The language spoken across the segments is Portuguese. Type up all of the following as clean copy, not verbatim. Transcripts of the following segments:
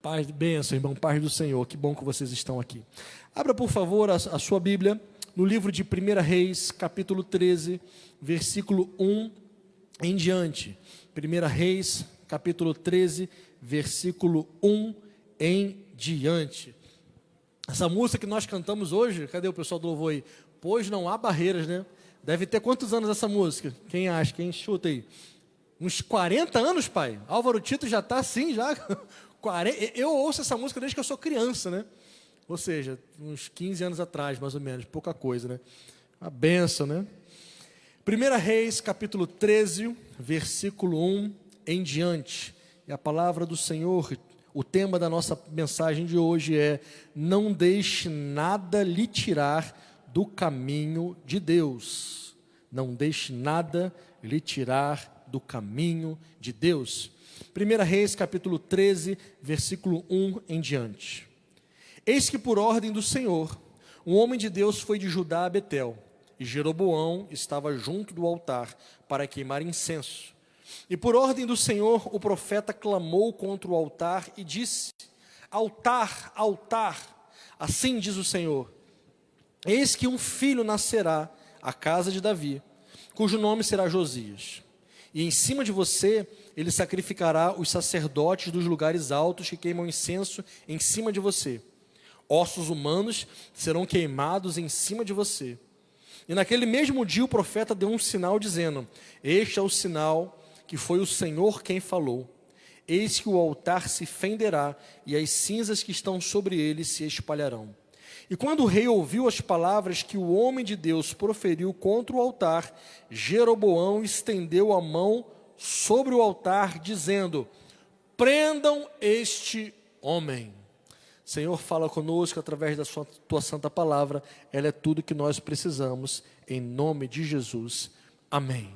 Paz, bênção, irmão, paz do Senhor, que bom que vocês estão aqui. Abra, por favor, a sua Bíblia no livro de 1 Reis, capítulo 13, versículo 1 em diante. 1 Reis, capítulo 13, versículo 1 em diante. Essa música que nós cantamos hoje, cadê o pessoal do louvor aí? Pois não há barreiras, né? Deve ter quantos anos essa música? Quem acha? Quem chuta aí? Uns 40 anos, pai? Álvaro Tito já está assim, já... Eu ouço essa música desde que eu sou criança, né? Ou seja, uns 15 anos atrás, mais ou menos, pouca coisa, né? Uma benção, né? 1 Reis, capítulo 13, versículo 1 em diante. E a palavra do Senhor, o tema da nossa mensagem de hoje é: não deixe nada lhe tirar do caminho de Deus. Não deixe nada lhe tirar do caminho de Deus. 1 Reis, capítulo 13, versículo 1 em diante. Eis que por ordem do Senhor, um homem de Deus foi de Judá a Betel, e Jeroboão estava junto do altar para queimar incenso. E por ordem do Senhor, o profeta clamou contra o altar e disse: altar, altar, assim diz o Senhor, eis que um filho nascerá à casa de Davi, cujo nome será Josias. E em cima de você ele sacrificará os sacerdotes dos lugares altos que queimam incenso em cima de você. Ossos humanos serão queimados em cima de você. E naquele mesmo dia o profeta deu um sinal dizendo: este é o sinal que foi o Senhor quem falou. Eis que o altar se fenderá e as cinzas que estão sobre ele se espalharão. E quando o rei ouviu as palavras que o homem de Deus proferiu contra o altar, Jeroboão estendeu a mão sobre o altar, dizendo: prendam este homem. Senhor, fala conosco através da tua santa palavra, ela é tudo que nós precisamos, em nome de Jesus, amém.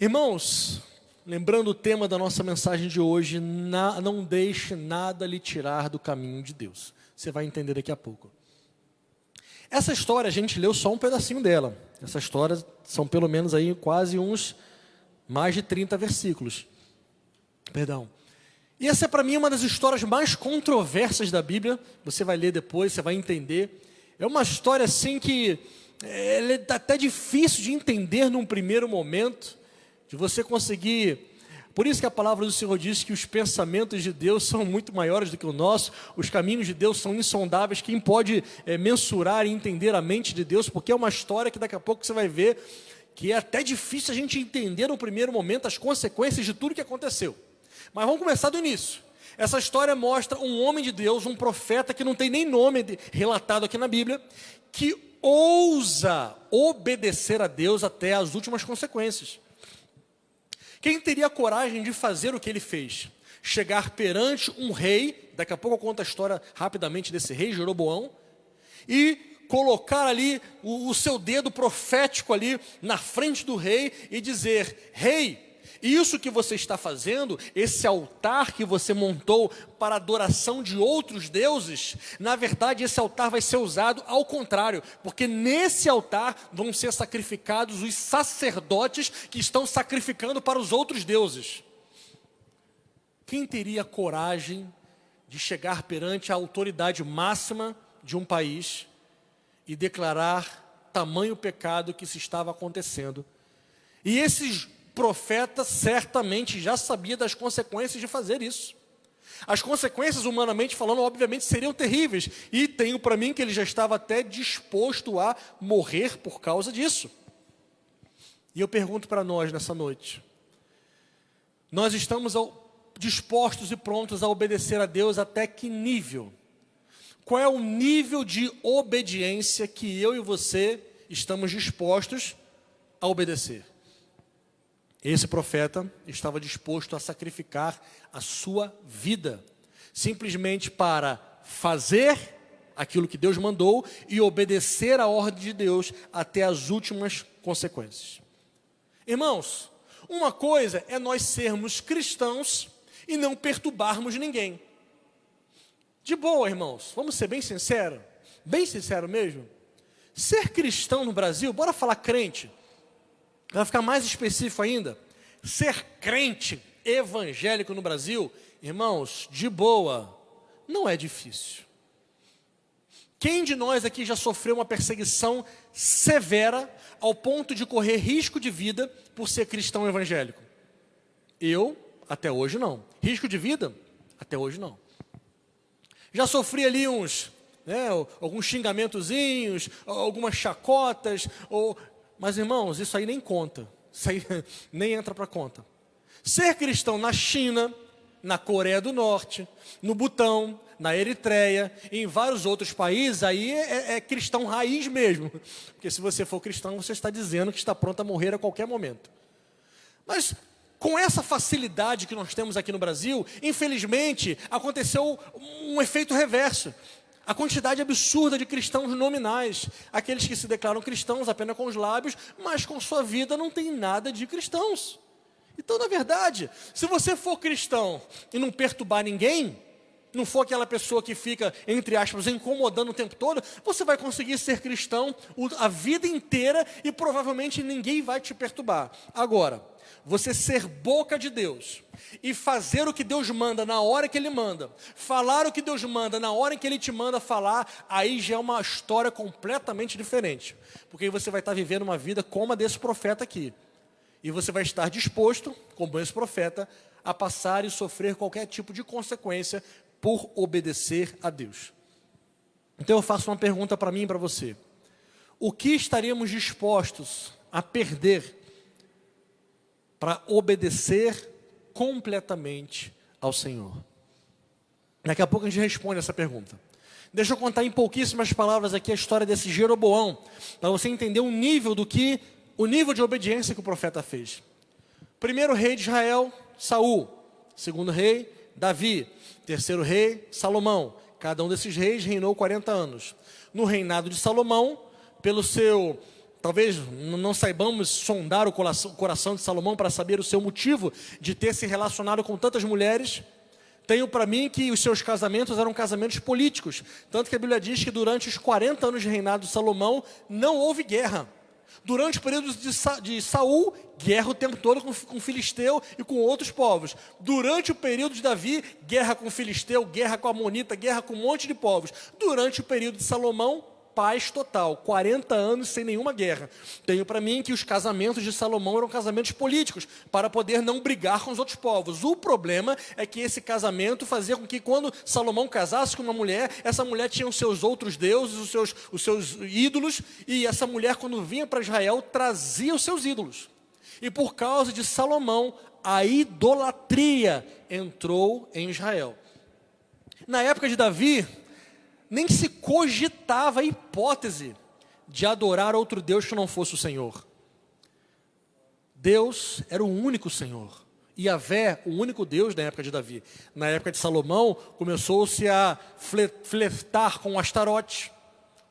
Irmãos, lembrando o tema da nossa mensagem de hoje, não deixe nada lhe tirar do caminho de Deus. Você vai entender daqui a pouco. Essa história, a gente leu só um pedacinho dela. Essa história são pelo menos aí quase mais de 30 versículos. Perdão. E essa é para mim uma das histórias mais controversas da Bíblia. Você vai ler depois, você vai entender. É uma história assim que ela é até difícil de entender num primeiro momento, de você conseguir. Por isso que a palavra do Senhor diz que os pensamentos de Deus são muito maiores do que o nosso, os caminhos de Deus são insondáveis, quem pode mensurar e entender a mente de Deus, porque é uma história que daqui a pouco você vai ver que é até difícil a gente entender no primeiro momento as consequências de tudo que aconteceu. Mas vamos começar do início. Essa história mostra um homem de Deus, um profeta que não tem nem nome relatado aqui na Bíblia, que ousa obedecer a Deus até as últimas consequências. Quem teria coragem de fazer o que ele fez? Chegar perante um rei, daqui a pouco eu conto a história rapidamente desse rei, Jeroboão, e colocar ali o seu dedo profético ali na frente do rei e dizer: rei, isso que você está fazendo, esse altar que você montou para adoração de outros deuses, na verdade esse altar vai ser usado ao contrário, porque nesse altar vão ser sacrificados os sacerdotes que estão sacrificando para os outros deuses. Quem teria coragem de chegar perante a autoridade máxima de um país e declarar tamanho pecado que se estava acontecendo? E esses profeta certamente já sabia das consequências de fazer isso. As consequências, humanamente falando, obviamente seriam terríveis, e tenho para mim que ele já estava até disposto a morrer por causa disso. E eu pergunto para nós nessa noite: nós estamos dispostos e prontos a obedecer a Deus até que nível? Qual é o nível de obediência que eu e você estamos dispostos a obedecer? Esse profeta estava disposto a sacrificar a sua vida, simplesmente para fazer aquilo que Deus mandou e obedecer a ordem de Deus até as últimas consequências. Irmãos, uma coisa é nós sermos cristãos e não perturbarmos ninguém. De boa, irmãos, vamos ser bem sinceros mesmo. Ser cristão no Brasil, bora falar crente, vai ficar mais específico ainda. Ser crente evangélico no Brasil Irmãos, de boa, não é difícil. Quem de nós aqui já sofreu uma perseguição severa ao ponto de correr risco de vida por ser cristão evangélico? Eu, até hoje não. Risco de vida? Até hoje não. Já sofri ali alguns xingamentozinhos, algumas chacotas, mas irmãos, isso aí nem conta. Isso aí nem entra para conta. Ser cristão na China, na Coreia do Norte, no Butão, na Eritreia e em vários outros países, aí é cristão raiz mesmo. Porque se você for cristão, você está dizendo que está pronto a morrer a qualquer momento. Mas com essa facilidade que nós temos aqui no Brasil, infelizmente, aconteceu um efeito reverso. A quantidade absurda de cristãos nominais, aqueles que se declaram cristãos apenas com os lábios, mas com sua vida não tem nada de cristãos. Então, na verdade, se você for cristão e não perturbar ninguém, não for aquela pessoa que fica, entre aspas, incomodando o tempo todo, você vai conseguir ser cristão a vida inteira e provavelmente ninguém vai te perturbar. Agora, você ser boca de Deus e fazer o que Deus manda na hora que Ele manda, falar o que Deus manda na hora em que Ele te manda falar, aí já é uma história completamente diferente. Porque aí você vai estar vivendo uma vida como a desse profeta aqui. E você vai estar disposto, como esse profeta, a passar e sofrer qualquer tipo de consequência por obedecer a Deus. Então eu faço uma pergunta para mim e para você. O que estaríamos dispostos a perder para obedecer completamente ao Senhor? Daqui a pouco a gente responde essa pergunta. Deixa eu contar em pouquíssimas palavras aqui a história desse Jeroboão, para você entender o nível de obediência que o profeta fez. Primeiro rei de Israel, Saul. Segundo rei, Davi. Terceiro rei, Salomão. Cada um desses reis reinou 40 anos. No reinado de Salomão, pelo seu... Talvez não saibamos sondar o coração de Salomão para saber o seu motivo de ter se relacionado com tantas mulheres. Tenho para mim que os seus casamentos eram casamentos políticos. Tanto que a Bíblia diz que durante os 40 anos de reinado de Salomão não houve guerra. Durante o período de Saul, guerra o tempo todo com Filisteu e com outros povos. Durante o período de Davi, guerra com Filisteu, guerra com Amonita, guerra com um monte de povos. Durante o período de Salomão, paz total, 40 anos sem nenhuma guerra. Tenho para mim que os casamentos de Salomão eram casamentos políticos, para poder não brigar com os outros povos. O problema é que esse casamento fazia com que quando Salomão casasse com uma mulher, essa mulher tinha os seus outros deuses, os seus ídolos, e essa mulher quando vinha para Israel, trazia os seus ídolos. E por causa de Salomão, a idolatria entrou em Israel. Na época de Davi, nem se cogitava a hipótese de adorar outro Deus que não fosse o Senhor. Deus era o único Senhor. Yahvé, o único Deus na época de Davi. Na época de Salomão, começou-se a flertar com Astarote,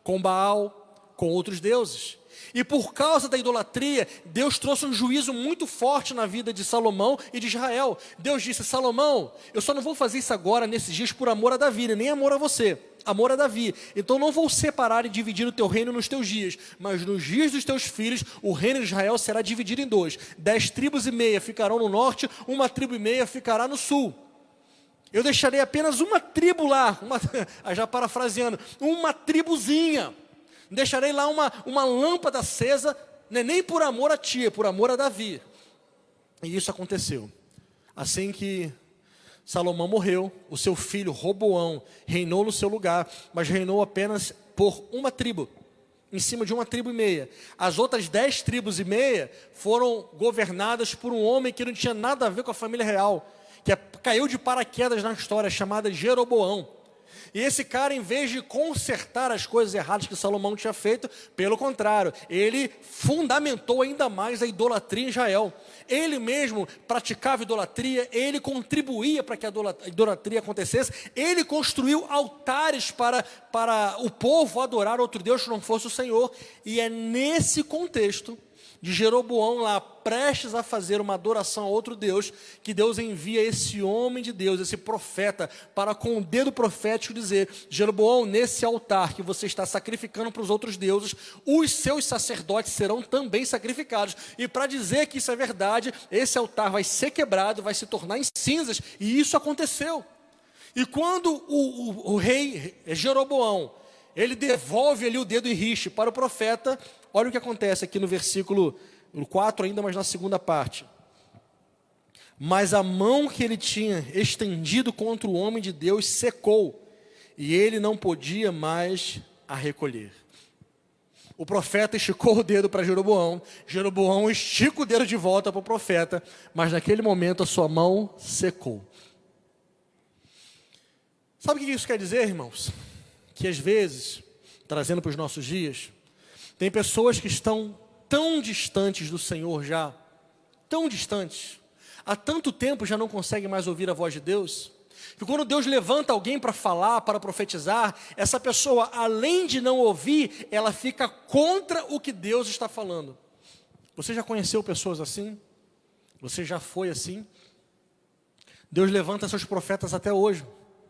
com Baal, com outros deuses. E por causa da idolatria, Deus trouxe um juízo muito forte na vida de Salomão e de Israel. Deus disse: Salomão, eu só não vou fazer isso agora, nesses dias, por amor a Davi, nem amor a você. Amor a Davi. Então não vou separar e dividir o teu reino nos teus dias, mas nos dias dos teus filhos, o reino de Israel será dividido em 2. 10 tribos e meia ficarão no norte, 1 tribo e meia ficará no sul. Eu deixarei apenas uma tribo lá, já parafraseando, uma tribuzinha. Deixarei lá uma lâmpada acesa, nem por amor a ti, é por amor a Davi. E isso aconteceu. Assim que Salomão morreu, o seu filho Roboão reinou no seu lugar, mas reinou apenas por uma tribo, em cima de 1 tribo e meia. As outras 10 tribos e meia foram governadas por um homem que não tinha nada a ver com a família real, que caiu de paraquedas na história, chamada Jeroboão. E esse cara, em vez de consertar as coisas erradas que Salomão tinha feito, pelo contrário, ele fundamentou ainda mais a idolatria em Israel. Ele mesmo praticava idolatria, ele contribuía para que a idolatria acontecesse, ele construiu altares para o povo adorar outro Deus que não fosse o Senhor. E é nesse contexto de Jeroboão lá prestes a fazer uma adoração a outro Deus, que Deus envia esse homem de Deus, esse profeta, para com o dedo profético dizer: Jeroboão, nesse altar que você está sacrificando para os outros deuses, os seus sacerdotes serão também sacrificados. E para dizer que isso é verdade, esse altar vai ser quebrado, vai se tornar em cinzas, e isso aconteceu. E quando o rei Jeroboão, ele devolve ali o dedo em riste para o profeta, olha o que acontece aqui no versículo 4 ainda, mas na segunda parte. Mas a mão que ele tinha estendido contra o homem de Deus secou, e ele não podia mais a recolher. O profeta esticou o dedo para Jeroboão, Jeroboão estica o dedo de volta para o profeta, mas naquele momento a sua mão secou. Sabe o que isso quer dizer, irmãos? Que às vezes, trazendo para os nossos dias, tem pessoas que estão tão distantes do Senhor já, tão distantes, há tanto tempo já não conseguem mais ouvir a voz de Deus, que quando Deus levanta alguém para falar, para profetizar, essa pessoa, além de não ouvir, ela fica contra o que Deus está falando. Você já conheceu pessoas assim? Você já foi assim? Deus levanta seus profetas até hoje.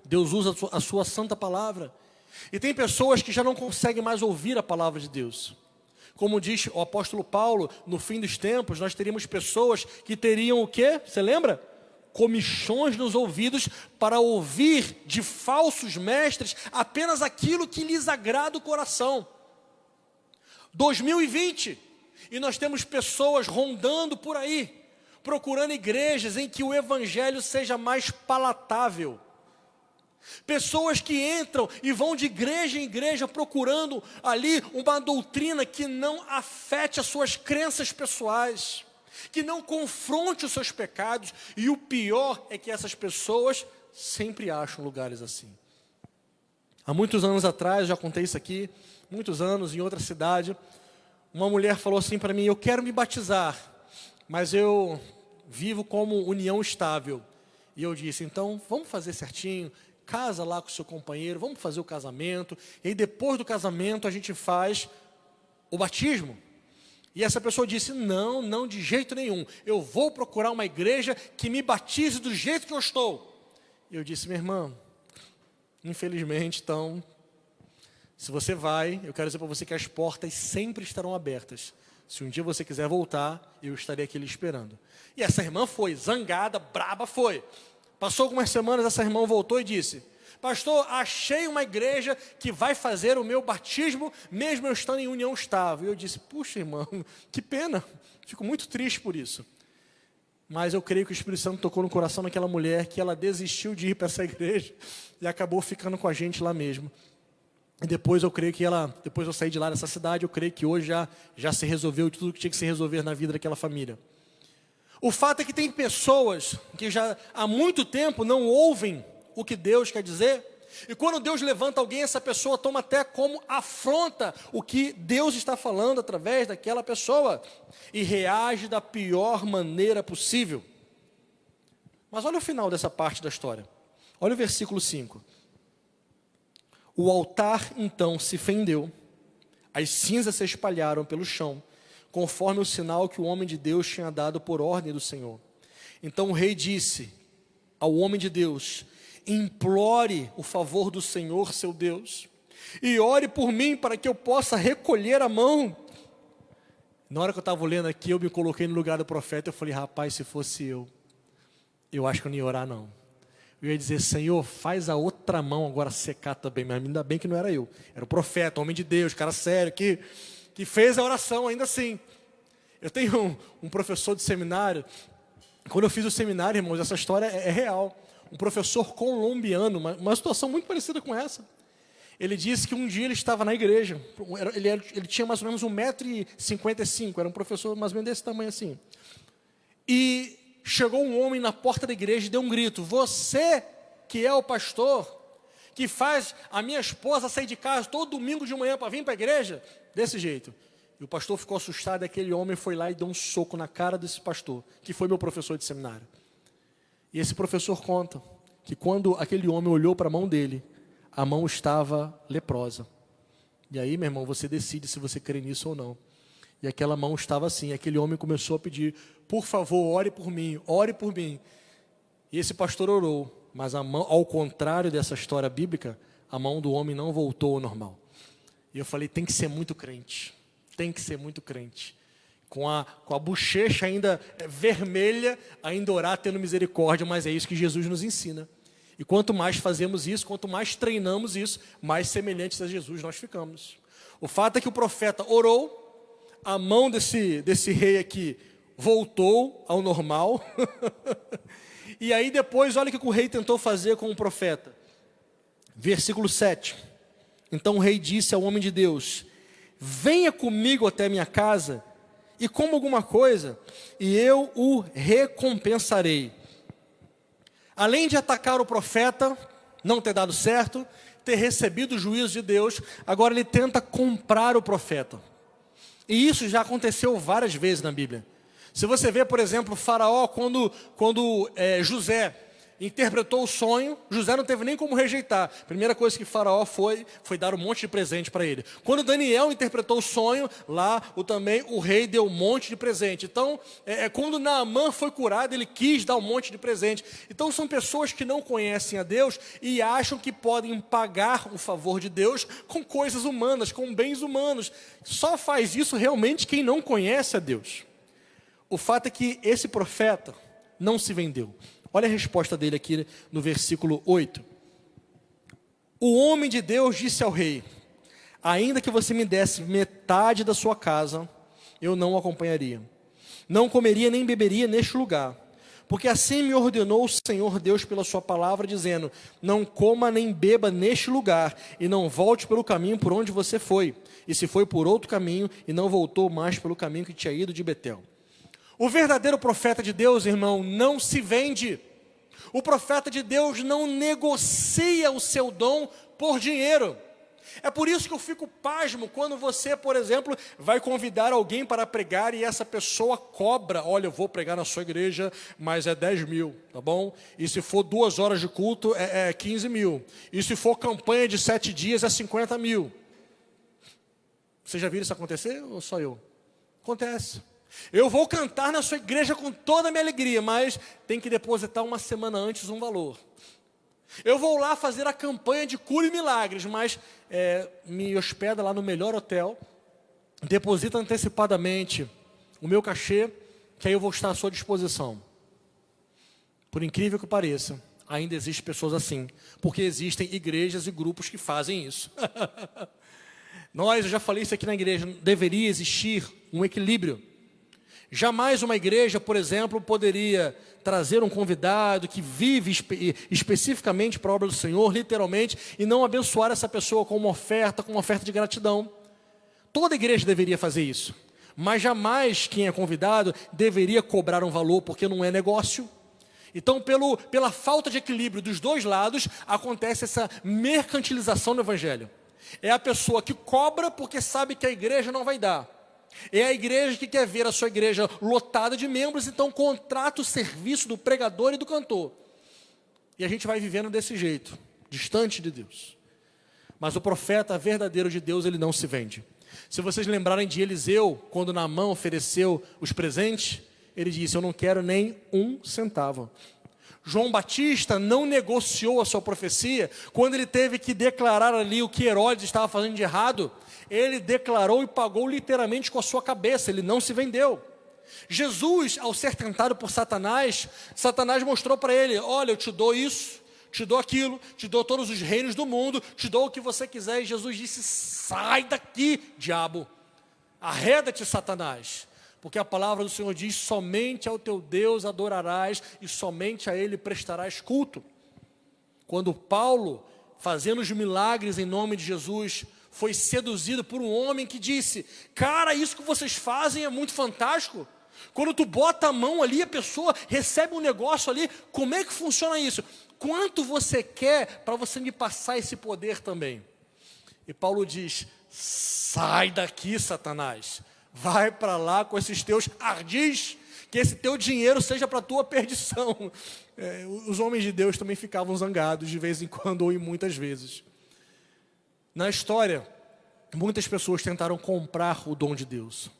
Deus usa a sua santa palavra. E tem pessoas que já não conseguem mais ouvir a palavra de Deus. Como diz o apóstolo Paulo, no fim dos tempos, nós teríamos pessoas que teriam o quê? Você lembra? Comichões nos ouvidos para ouvir de falsos mestres apenas aquilo que lhes agrada o coração. 2020, e nós temos pessoas rondando por aí, procurando igrejas em que o evangelho seja mais palatável. Pessoas que entram e vão de igreja em igreja procurando ali uma doutrina que não afete as suas crenças pessoais, que não confronte os seus pecados, e o pior é que essas pessoas sempre acham lugares assim. Há muitos anos atrás, já contei isso aqui, muitos anos, em outra cidade, uma mulher falou assim para mim: eu quero me batizar, mas eu vivo como união estável. E eu disse: então vamos fazer certinho, casa lá com o seu companheiro, vamos fazer o casamento, e aí depois do casamento a gente faz o batismo. E essa pessoa disse: não, de jeito nenhum, eu vou procurar uma igreja que me batize do jeito que eu estou. E eu disse: minha irmã, infelizmente, então, se você vai, eu quero dizer para você que as portas sempre estarão abertas. Se um dia você quiser voltar, eu estarei aqui lhe esperando. E essa irmã foi, zangada, braba foi. Passou algumas semanas, essa irmã voltou e disse: pastor, achei uma igreja que vai fazer o meu batismo, mesmo eu estando em união estável. E eu disse: puxa, irmã, que pena, fico muito triste por isso. Mas eu creio que o Espírito Santo tocou no coração daquela mulher, que ela desistiu de ir para essa igreja e acabou ficando com a gente lá mesmo. E depois eu creio que depois eu saí de lá dessa cidade, eu creio que hoje já se resolveu tudo que tinha que se resolver na vida daquela família. O fato é que tem pessoas que já há muito tempo não ouvem o que Deus quer dizer, e quando Deus levanta alguém, essa pessoa toma até como afronta o que Deus está falando através daquela pessoa, e reage da pior maneira possível. Mas olha o final dessa parte da história, olha o versículo 5. O altar então se fendeu, as cinzas se espalharam pelo chão, conforme o sinal que o homem de Deus tinha dado por ordem do Senhor. Então o rei disse ao homem de Deus: implore o favor do Senhor, seu Deus, e ore por mim para que eu possa recolher a mão. Na hora que eu estava lendo aqui, eu me coloquei no lugar do profeta, eu falei: rapaz, se fosse eu acho que eu não ia orar não. Eu ia dizer: Senhor, faz a outra mão agora secar também, mas ainda bem que não era eu, era o profeta, homem de Deus, cara sério, que fez a oração ainda assim. Eu tenho um professor de seminário, quando eu fiz o seminário, irmãos, essa história é real. Um professor colombiano, uma situação muito parecida com essa. Ele disse que um dia ele estava na igreja, ele tinha mais ou menos 1,55 m, era um professor mais ou menos desse tamanho assim. E chegou um homem na porta da igreja e deu um grito: você que é o pastor, que faz a minha esposa sair de casa todo domingo de manhã para vir para a igreja? Desse jeito. E o pastor ficou assustado, e aquele homem foi lá e deu um soco na cara desse pastor, que foi meu professor de seminário. E esse professor conta que quando aquele homem olhou para a mão dele, a mão estava leprosa. E aí, meu irmão, você decide se você crê nisso ou não. E aquela mão estava assim. Aquele homem começou a pedir: por favor, ore por mim, ore por mim. E esse pastor orou, mas a mão, ao contrário dessa história bíblica, a mão do homem não voltou ao normal. E eu falei: tem que ser muito crente, tem que ser muito crente. Com a bochecha ainda vermelha, ainda orar tendo misericórdia, mas é isso que Jesus nos ensina. E quanto mais fazemos isso, quanto mais treinamos isso, mais semelhantes a Jesus nós ficamos. O fato é que o profeta orou, a mão desse rei aqui voltou ao normal. E aí depois, olha o que o rei tentou fazer com o profeta. Versículo 7. Então o rei disse ao homem de Deus: venha comigo até minha casa e coma alguma coisa, e eu o recompensarei. Além de atacar o profeta, não ter dado certo, ter recebido o juízo de Deus, agora ele tenta comprar o profeta. E isso já aconteceu várias vezes na Bíblia. Se você vê, por exemplo, o faraó, quando José interpretou o sonho, José não teve nem como rejeitar. A primeira coisa que faraó foi dar um monte de presente para ele. Quando Daniel interpretou o sonho, lá também o rei deu um monte de presente. Então, quando Naamã foi curado, ele quis dar um monte de presente. Então, são pessoas que não conhecem a Deus e acham que podem pagar o favor de Deus com coisas humanas, com bens humanos. Só faz isso realmente quem não conhece a Deus. O fato é que esse profeta não se vendeu. Olha a resposta dele aqui no versículo 8. O homem de Deus disse ao rei: ainda que você me desse metade da sua casa, eu não o acompanharia. Não comeria nem beberia neste lugar. Porque assim me ordenou o Senhor Deus pela sua palavra, dizendo: não coma nem beba neste lugar, e não volte pelo caminho por onde você foi. E se foi por outro caminho, e não voltou mais pelo caminho que tinha ido de Betel. O verdadeiro profeta de Deus, irmão, não se vende. O profeta de Deus não negocia o seu dom por dinheiro. É por isso que eu fico pasmo quando você, por exemplo, vai convidar alguém para pregar e essa pessoa cobra: olha, eu vou pregar na sua igreja, mas é 10 mil, tá bom? E se for 2 horas de culto, é 15 mil. E se for campanha de 7 dias, é 50 mil. Você já viu isso acontecer ou só eu? Acontece. Eu vou cantar na sua igreja com toda a minha alegria, mas tem que depositar uma semana antes um valor. Eu vou lá fazer a campanha de cura e milagres, mas me hospeda lá no melhor hotel, deposita antecipadamente o meu cachê, que aí eu vou estar à sua disposição. Por incrível que pareça, ainda existem pessoas assim, porque existem igrejas e grupos que fazem isso. Eu já falei isso aqui na igreja, deveria existir um equilíbrio. Jamais uma igreja, por exemplo, poderia trazer um convidado que vive especificamente para a obra do Senhor, literalmente, e não abençoar essa pessoa com uma oferta de gratidão. Toda igreja deveria fazer isso, mas jamais quem é convidado deveria cobrar um valor, porque não é negócio. Então, pela falta de equilíbrio dos dois lados, acontece essa mercantilização do evangelho. É a pessoa que cobra porque sabe que a igreja não vai dar. É a igreja que quer ver a sua igreja lotada de membros, então contrata o serviço do pregador e do cantor. E a gente vai vivendo desse jeito, distante de Deus. Mas o profeta verdadeiro de Deus, ele não se vende. Se vocês lembrarem de Eliseu, quando Naamã ofereceu os presentes, ele disse: eu não quero nem 1 centavo. João Batista não negociou a sua profecia, quando ele teve que declarar ali o que Herodes estava fazendo de errado, ele declarou e pagou literalmente com a sua cabeça, ele não se vendeu. Jesus, ao ser tentado por Satanás, Satanás mostrou para ele: olha, eu te dou isso, te dou aquilo, te dou todos os reinos do mundo, te dou o que você quiser. E Jesus disse: sai daqui, diabo, arreda-te, Satanás. Porque a palavra do Senhor diz: somente ao teu Deus adorarás e somente a Ele prestarás culto. Quando Paulo, fazendo os milagres em nome de Jesus, foi seduzido por um homem que disse: cara, isso que vocês fazem é muito fantástico. Quando tu bota a mão ali, a pessoa recebe um negócio ali. Como é que funciona isso? Quanto você quer para você me passar esse poder também? E Paulo diz: sai daqui, Satanás. Vai para lá com esses teus ardis, que esse teu dinheiro seja para a tua perdição. Os homens de Deus também ficavam zangados de vez em quando, ou em muitas vezes. Na história, muitas pessoas tentaram comprar o dom de Deus.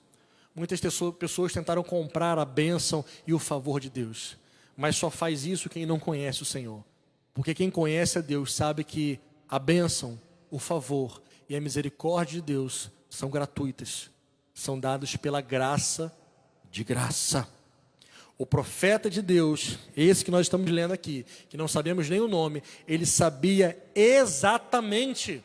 Muitas pessoas tentaram comprar a bênção e o favor de Deus, mas só faz isso quem não conhece o Senhor. Porque quem conhece a Deus sabe que a bênção, o favor e a misericórdia de Deus são gratuitas, são dados pela graça de graça. O profeta de Deus, esse que nós estamos lendo aqui, que não sabemos nem o nome, ele sabia exatamente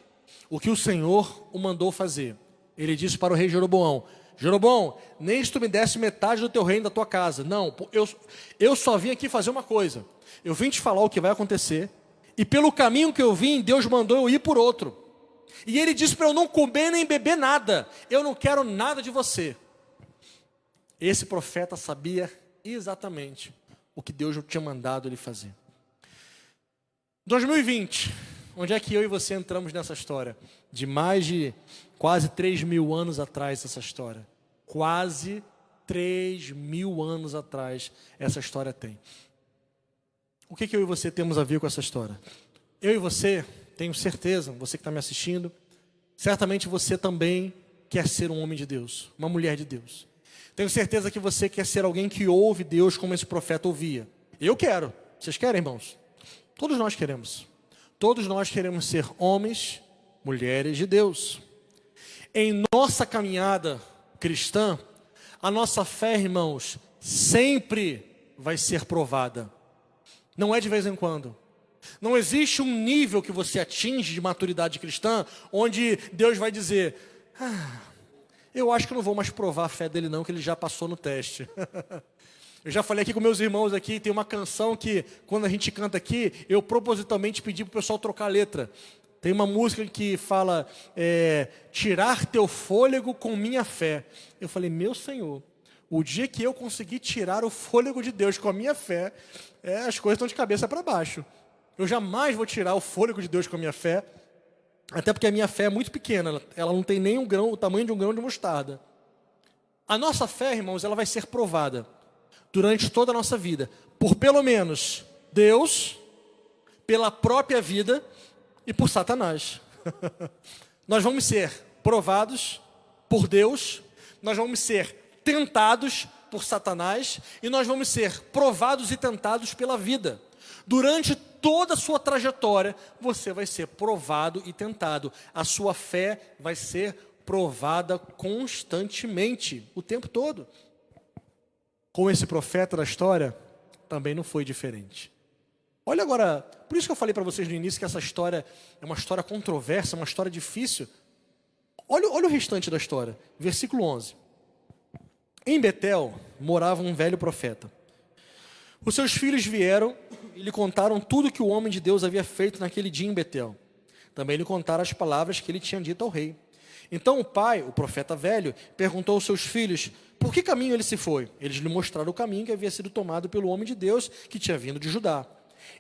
o que o Senhor o mandou fazer. Ele disse para o rei Jeroboão: Jeroboão, nem se tu me desse metade do teu reino, da tua casa. Não, eu só vim aqui fazer uma coisa. Eu vim te falar o que vai acontecer, e pelo caminho que eu vim, Deus mandou eu ir por outro. E ele disse para eu não comer nem beber nada. Eu não quero nada de você. Esse profeta sabia exatamente o que Deus tinha mandado ele fazer. 2020, onde é que eu e você entramos nessa história? De mais de quase 3.000 anos atrás essa história. Quase 3.000 anos atrás essa história tem. O que eu e você temos a ver com essa história? Eu e você, tenho certeza, você que está me assistindo, certamente você também quer ser um homem de Deus, uma mulher de Deus. Tenho certeza que você quer ser alguém que ouve Deus como esse profeta ouvia. Eu quero. Vocês querem, irmãos? Todos nós queremos. Todos nós queremos ser homens, mulheres de Deus. Em nossa caminhada cristã, a nossa fé, irmãos, sempre vai ser provada. Não é de vez em quando. Não existe um nível que você atinge de maturidade cristã onde Deus vai dizer: eu acho que eu não vou mais provar a fé dele não, que ele já passou no teste. Eu já falei aqui com meus irmãos aqui, tem uma canção que quando a gente canta aqui, eu propositalmente pedi para o pessoal trocar a letra. Tem uma música que fala, tirar teu fôlego com minha fé. Eu falei, meu Senhor, o dia que eu conseguir tirar o fôlego de Deus com a minha fé, as coisas estão de cabeça para baixo. Eu jamais vou tirar o fôlego de Deus com a minha fé, até porque a minha fé é muito pequena, ela não tem nem o tamanho de um grão de mostarda. A nossa fé, irmãos, ela vai ser provada durante toda a nossa vida, por pelo menos Deus, pela própria vida e por Satanás. Nós vamos ser provados por Deus, nós vamos ser tentados por Satanás e nós vamos ser provados e tentados pela vida. Durante toda a sua trajetória, você vai ser provado e tentado. A sua fé vai ser provada constantemente, o tempo todo. Com esse profeta da história, também não foi diferente. Olha agora, por isso que eu falei para vocês no início que essa história é uma história controversa, uma história difícil. Olha o restante da história, versículo 11. Em Betel morava um velho profeta. Os seus filhos vieram e lhe contaram tudo que o homem de Deus havia feito naquele dia em Betel. Também lhe contaram as palavras que ele tinha dito ao rei. Então o pai, o profeta velho, perguntou aos seus filhos, por que caminho ele se foi? Eles lhe mostraram o caminho que havia sido tomado pelo homem de Deus que tinha vindo de Judá.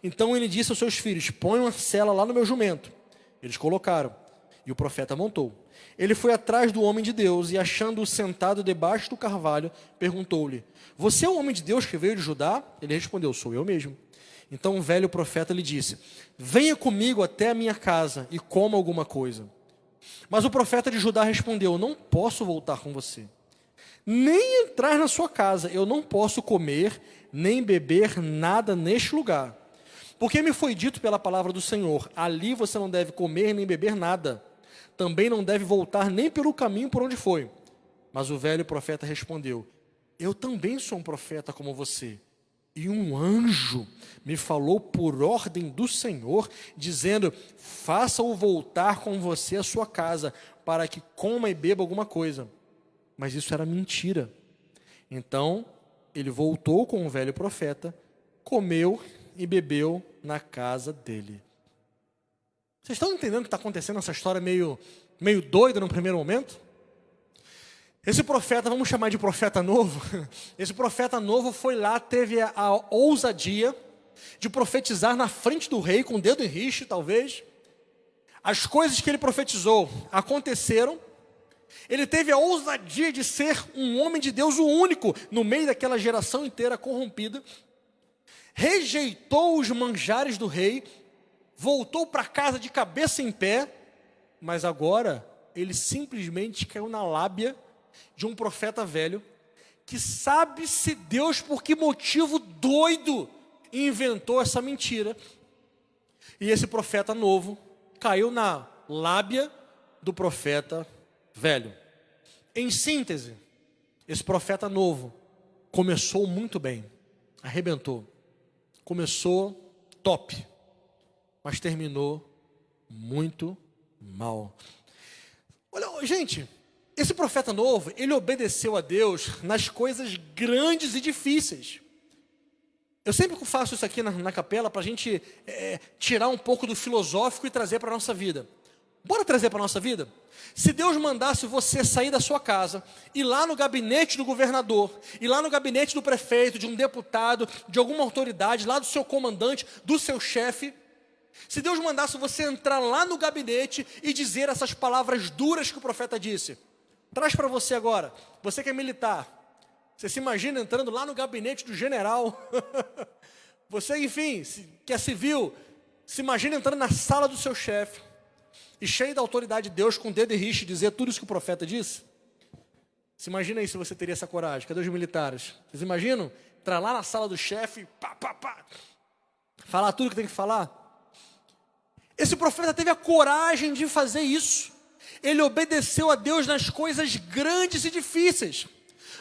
Então ele disse aos seus filhos, ponham a sela lá no meu jumento. Eles colocaram, e o profeta montou. Ele foi atrás do homem de Deus e, achando-o sentado debaixo do carvalho, perguntou-lhe, você é o homem de Deus que veio de Judá? Ele respondeu, sou eu mesmo. Então o velho profeta lhe disse, venha comigo até a minha casa e coma alguma coisa. Mas o profeta de Judá respondeu, não posso voltar com você, nem entrar na sua casa, eu não posso comer, nem beber nada neste lugar. Porque me foi dito pela palavra do Senhor, ali você não deve comer nem beber nada, também não deve voltar nem pelo caminho por onde foi. Mas o velho profeta respondeu, eu também sou um profeta como você, e um anjo me falou por ordem do Senhor, dizendo, faça-o voltar com você à sua casa, para que coma e beba alguma coisa. Mas isso era mentira. Então, ele voltou com o velho profeta, comeu e bebeu na casa dele. Vocês estão entendendo o que está acontecendo nessa história meio doida no primeiro momento? Esse profeta, vamos chamar de profeta novo, esse profeta novo foi lá, teve a ousadia de profetizar na frente do rei, com o dedo em riste, talvez. As coisas que ele profetizou aconteceram. Ele teve a ousadia de ser um homem de Deus, o único, no meio daquela geração inteira corrompida. Rejeitou os manjares do rei, voltou para casa de cabeça em pé, mas agora ele simplesmente caiu na lábia de um profeta velho, que sabe-se Deus por que motivo doido inventou essa mentira. E esse profeta novo caiu na lábia do profeta velho. Em síntese, esse profeta novo começou muito bem, arrebentou. Começou top, mas terminou muito mal. Olha, gente, esse profeta novo, ele obedeceu a Deus nas coisas grandes e difíceis. Eu sempre faço isso aqui na capela para a gente tirar um pouco do filosófico e trazer para a nossa vida. Bora trazer para a nossa vida? Se Deus mandasse você sair da sua casa, ir lá no gabinete do governador, ir lá no gabinete do prefeito, de um deputado, de alguma autoridade, lá do seu comandante, do seu chefe, se Deus mandasse você entrar lá no gabinete e dizer essas palavras duras que o profeta disse, traz para você agora, você que é militar, você se imagina entrando lá no gabinete do general, você, enfim, que é civil, se imagina entrando na sala do seu chefe, e cheio da autoridade de Deus, com o dedo e rixe, dizer tudo isso que o profeta disse? Se imagina aí se você teria essa coragem. Cadê os militares? Vocês imaginam? Entrar lá na sala do chefe, falar tudo que tem que falar? Esse profeta teve a coragem de fazer isso. Ele obedeceu a Deus nas coisas grandes e difíceis,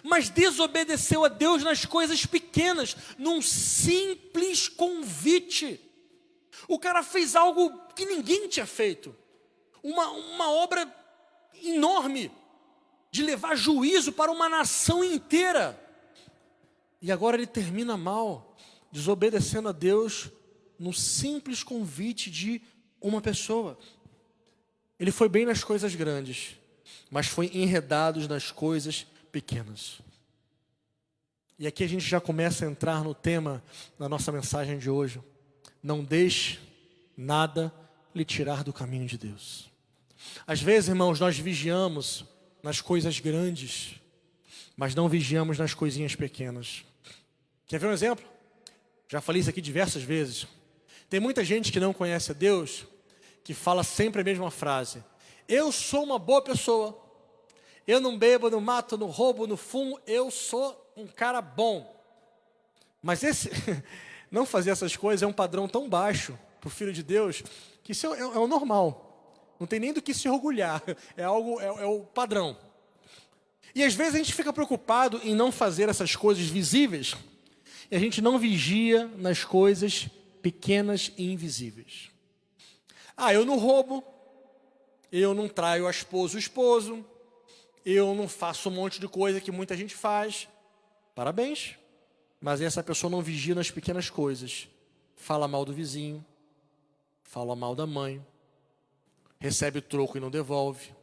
mas desobedeceu a Deus nas coisas pequenas, num simples convite. O cara fez algo que ninguém tinha feito. Uma obra enorme, de levar juízo para uma nação inteira. E agora ele termina mal, desobedecendo a Deus no simples convite de uma pessoa. Ele foi bem nas coisas grandes, mas foi enredado nas coisas pequenas. E aqui a gente já começa a entrar no tema da nossa mensagem de hoje. Não deixe nada lhe tirar do caminho de Deus. Às vezes, irmãos, nós vigiamos nas coisas grandes, mas não vigiamos nas coisinhas pequenas. Quer ver um exemplo? Já falei isso aqui diversas vezes. Tem muita gente que não conhece a Deus, que fala sempre a mesma frase: eu sou uma boa pessoa, eu não bebo, não mato, não roubo, não fumo, eu sou um cara bom. Mas esse não fazer essas coisas é um padrão tão baixo para o Filho de Deus, que isso é o normal. Não tem nem do que se orgulhar, é o padrão. E às vezes a gente fica preocupado em não fazer essas coisas visíveis, e a gente não vigia nas coisas pequenas e invisíveis. Eu não roubo, eu não traio a esposa o esposo, eu não faço um monte de coisa que muita gente faz. Parabéns, mas essa pessoa não vigia nas pequenas coisas. Fala mal do vizinho, fala mal da mãe, recebe troco e não devolve,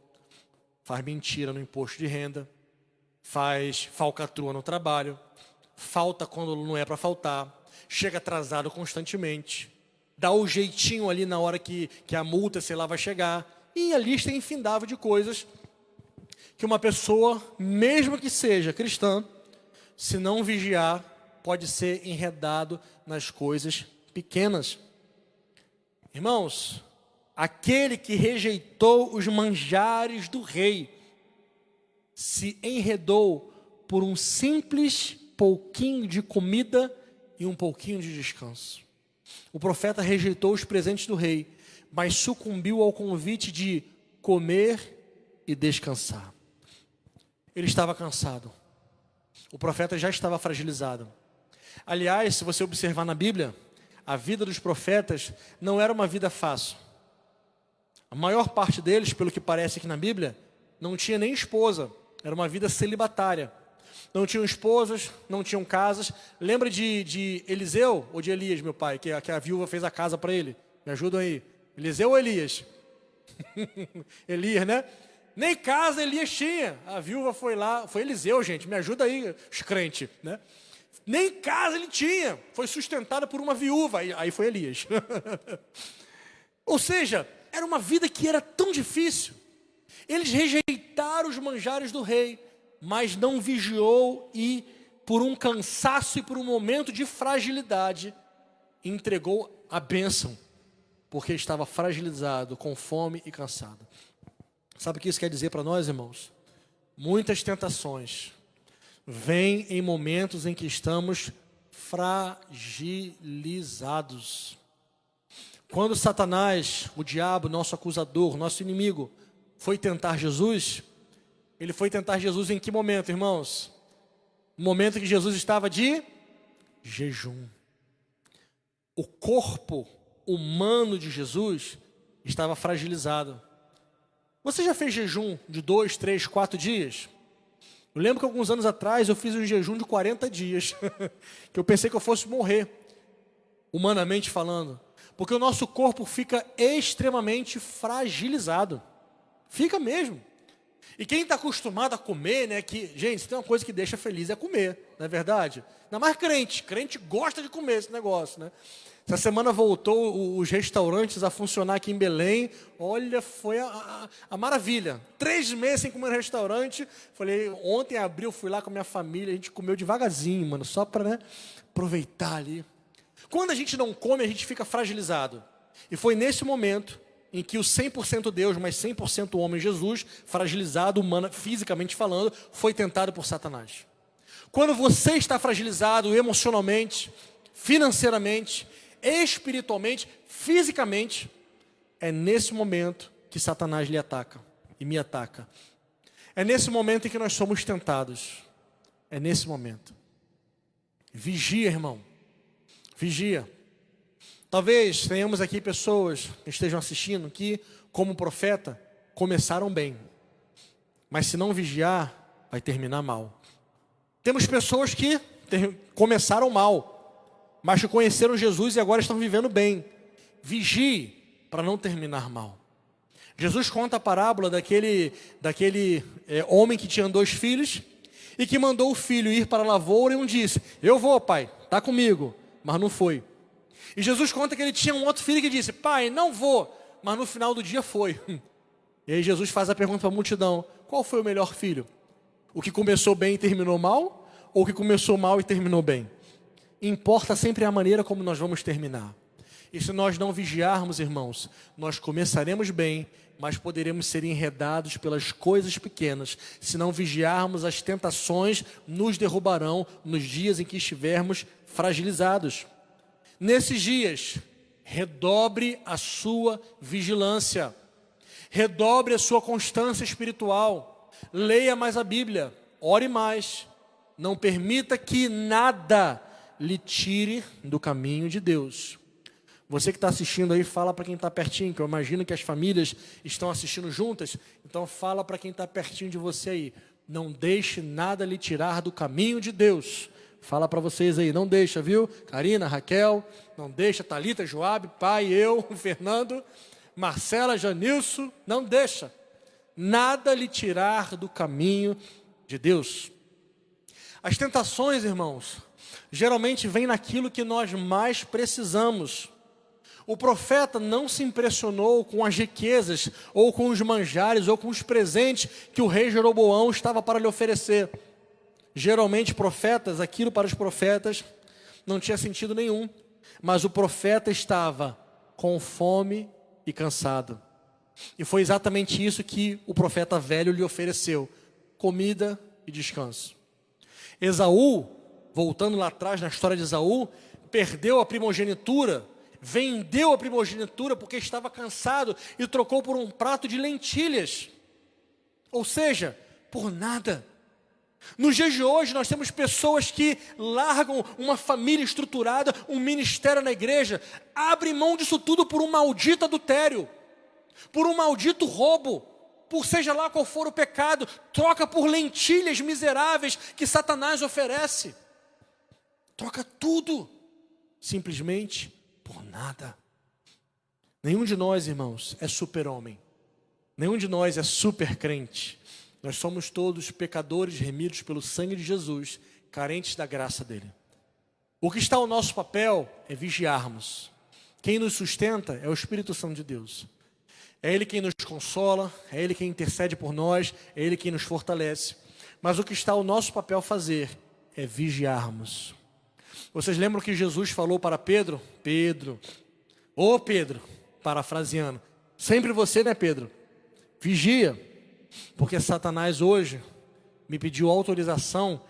faz mentira no imposto de renda, faz falcatrua no trabalho, falta quando não é para faltar, chega atrasado constantemente, dá o jeitinho ali na hora que a multa, sei lá, vai chegar, e a lista é infindável de coisas que uma pessoa, mesmo que seja cristã, se não vigiar, pode ser enredado nas coisas pequenas. Irmãos, aquele que rejeitou os manjares do rei se enredou por um simples pouquinho de comida e um pouquinho de descanso. O profeta rejeitou os presentes do rei, mas sucumbiu ao convite de comer e descansar. Ele estava cansado. O profeta já estava fragilizado. Aliás, se você observar na Bíblia, a vida dos profetas não era uma vida fácil. A maior parte deles, pelo que parece aqui na Bíblia, não tinha nem esposa. Era uma vida celibatária. Não tinham esposas, não tinham casas. Lembra de Eliseu ou de Elias, meu pai? Que a viúva fez a casa para ele. Me ajudam aí. Eliseu ou Elias? Elias, né? Nem casa Elias tinha. A viúva foi lá. Foi Eliseu, gente. Me ajuda aí, os crentes, né? Nem casa ele tinha. Foi sustentada por uma viúva. Aí foi Elias. Ou seja, era uma vida que era tão difícil. Eles rejeitaram os manjares do rei, mas não vigiou e, por um cansaço e por um momento de fragilidade, entregou a bênção, porque estava fragilizado, com fome e cansado. Sabe o que isso quer dizer para nós, irmãos? muitas tentações vêm em momentos em que estamos fragilizados. Quando Satanás, o diabo, nosso acusador, nosso inimigo, foi tentar Jesus, ele foi tentar Jesus em que momento, irmãos? No momento que Jesus estava de jejum. O corpo humano de Jesus estava fragilizado. Você já fez jejum de 2, 3, 4 dias? Eu lembro que alguns anos atrás eu fiz um jejum de 40 dias, que eu pensei que eu fosse morrer, humanamente falando, porque o nosso corpo fica extremamente fragilizado, fica mesmo. E quem está acostumado a comer, né, gente, se tem uma coisa que deixa feliz é comer, não é verdade? Ainda mais crente gosta de comer esse negócio, né? Essa semana voltou os restaurantes a funcionar aqui em Belém. Olha, foi a maravilha. 3 meses sem comer no restaurante. Falei, ontem abriu, fui lá com a minha família. A gente comeu devagarzinho, mano, só para, né, aproveitar ali. Quando a gente não come, a gente fica fragilizado. E foi nesse momento em que o 100% Deus, mas 100% homem Jesus, fragilizado, fisicamente falando, foi tentado por Satanás. Quando você está fragilizado emocionalmente, financeiramente, espiritualmente, fisicamente, é nesse momento que Satanás lhe ataca e me ataca. É nesse momento em que nós somos tentados. É nesse momento. Vigia, irmão. Vigia. Talvez tenhamos aqui pessoas que estejam assistindo que, como profeta, começaram bem. Mas se não vigiar, vai terminar mal. Temos pessoas que começaram mal, mas que conheceram Jesus e agora estão vivendo bem. Vigie para não terminar mal. Jesus conta a parábola daquele homem que tinha 2 filhos e que mandou o filho ir para a lavoura e um disse, eu vou, pai, está comigo, mas não foi. E Jesus conta que ele tinha um outro filho que disse, pai, não vou, mas no final do dia foi. E aí Jesus faz a pergunta para a multidão, qual foi o melhor filho? O que começou bem e terminou mal? Ou o que começou mal e terminou bem? Importa sempre a maneira como nós vamos terminar. E se nós não vigiarmos, irmãos, nós começaremos bem, mas poderemos ser enredados pelas coisas pequenas. Se não vigiarmos, as tentações nos derrubarão nos dias em que estivermos fragilizados. Nesses dias, redobre a sua vigilância, redobre a sua constância espiritual, leia mais a Bíblia, ore mais, não permita que nada lhe tire do caminho de Deus. Você que está assistindo aí, fala para quem está pertinho, que eu imagino que as famílias estão assistindo juntas, então fala para quem está pertinho de você aí, não deixe nada lhe tirar do caminho de Deus. Fala para vocês aí, não deixa, viu? Karina, Raquel, não deixa, Thalita, Joabe, pai, eu, Fernando, Marcela, Janilson, não deixa nada lhe tirar do caminho de Deus. As tentações, irmãos, geralmente vêm naquilo que nós mais precisamos. O profeta não se impressionou com as riquezas, ou com os manjares, ou com os presentes que o rei Jeroboão estava para lhe oferecer. Geralmente profetas, aquilo para os profetas não tinha sentido nenhum, mas o profeta estava com fome e cansado. E foi exatamente isso que o profeta velho lhe ofereceu, comida e descanso. Esaú, voltando lá atrás na história de Esaú, perdeu a primogenitura, vendeu a primogenitura porque estava cansado e trocou por um prato de lentilhas. Ou seja, por nada. Nos dias de hoje nós temos pessoas que largam uma família estruturada, um ministério na igreja, abrem mão disso tudo por um maldito adultério, por um maldito roubo, por seja lá qual for o pecado, troca por lentilhas miseráveis que Satanás oferece. Troca tudo, simplesmente por nada. Nenhum de nós, irmãos, é super-homem. Nenhum de nós é super crente. Nós somos todos pecadores remidos pelo sangue de Jesus, carentes da graça dele. O que está ao nosso papel é vigiarmos. Quem nos sustenta é o Espírito Santo de Deus. É Ele quem nos consola, é Ele quem intercede por nós, é Ele quem nos fortalece. Mas o que está ao nosso papel fazer é vigiarmos. Vocês lembram que Jesus falou para Pedro? Pedro, parafraseando, sempre você, né, Pedro? Vigia, porque Satanás hoje me pediu autorização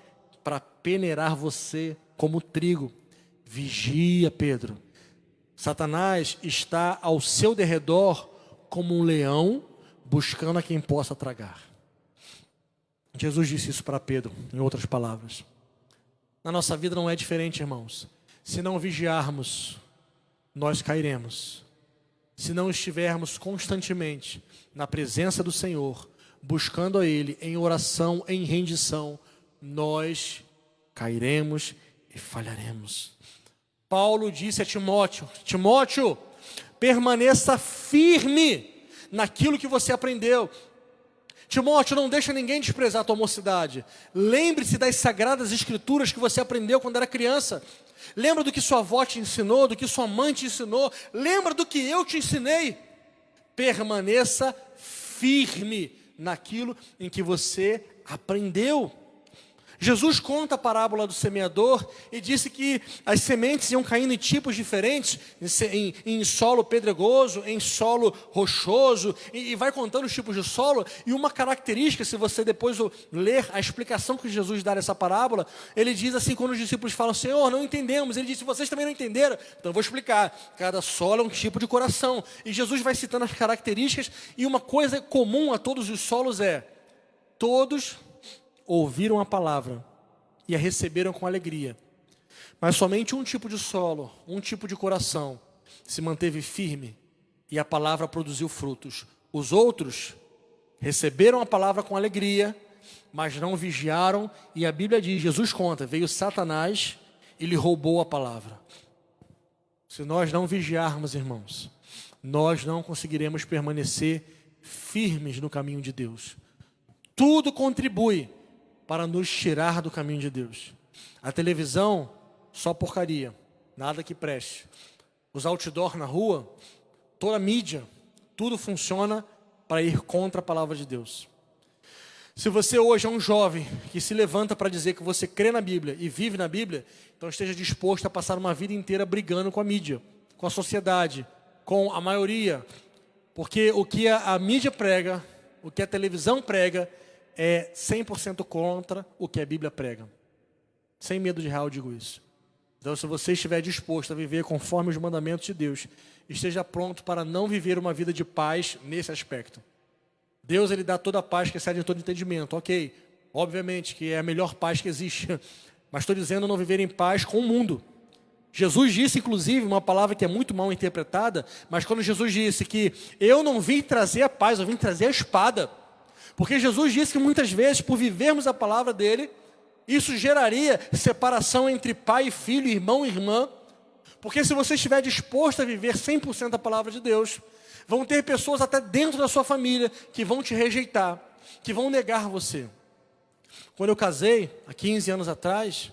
para peneirar você como trigo. Vigia, Pedro. Satanás está ao seu derredor como um leão buscando a quem possa tragar. Jesus disse isso para Pedro, em outras palavras. Na nossa vida não é diferente, irmãos. Se não vigiarmos, nós cairemos. Se não estivermos constantemente na presença do Senhor, buscando a Ele em oração, em rendição, nós cairemos e falharemos. Paulo disse a Timóteo: Timóteo, permaneça firme naquilo que você aprendeu. Timóteo, não deixa ninguém desprezar a tua mocidade. Lembre-se das sagradas escrituras que você aprendeu quando era criança. Lembra do que sua avó te ensinou, do que sua mãe te ensinou. Lembra do que eu te ensinei. Permaneça firme naquilo em que você aprendeu. Jesus conta a parábola do semeador e disse que as sementes iam caindo em tipos diferentes, em solo pedregoso, em solo rochoso, e vai contando os tipos de solo. E uma característica, se você depois ler a explicação que Jesus dá nessa parábola, ele diz assim, quando os discípulos falam: Senhor, não entendemos. Ele disse: vocês também não entenderam? Então eu vou explicar. Cada solo é um tipo de coração. E Jesus vai citando as características, e uma coisa comum a todos os solos é: todos ouviram a palavra e a receberam com alegria, mas somente um tipo de solo, um tipo de coração se manteve firme e a palavra produziu frutos. Os outros receberam a palavra com alegria, mas não vigiaram, e a Bíblia diz, Jesus conta, veio Satanás e lhe roubou a palavra. Se nós não vigiarmos, irmãos, nós não conseguiremos permanecer firmes no caminho de Deus. Tudo contribui para nos tirar do caminho de Deus. A televisão, só porcaria, nada que preste. Os outdoor na rua, toda a mídia, tudo funciona para ir contra a palavra de Deus. Se você hoje é um jovem que se levanta para dizer que você crê na Bíblia e vive na Bíblia, então esteja disposto a passar uma vida inteira brigando com a mídia, com a sociedade, com a maioria. Porque o que a mídia prega, o que a televisão prega, é 100% contra o que a Bíblia prega. Sem medo de real, eu digo isso. Então, se você estiver disposto a viver conforme os mandamentos de Deus, esteja pronto para não viver uma vida de paz nesse aspecto. Deus, Ele dá toda a paz que excede todo entendimento. Ok, obviamente que é a melhor paz que existe. Mas estou dizendo não viver em paz com o mundo. Jesus disse, inclusive, uma palavra que é muito mal interpretada, mas quando Jesus disse que eu não vim trazer a paz, eu vim trazer a espada. Porque Jesus disse que muitas vezes, por vivermos a palavra dele, isso geraria separação entre pai e filho, irmão e irmã. Porque se você estiver disposto a viver 100% a palavra de Deus, vão ter pessoas até dentro da sua família que vão te rejeitar, que vão negar você. Quando eu casei, há 15 anos atrás,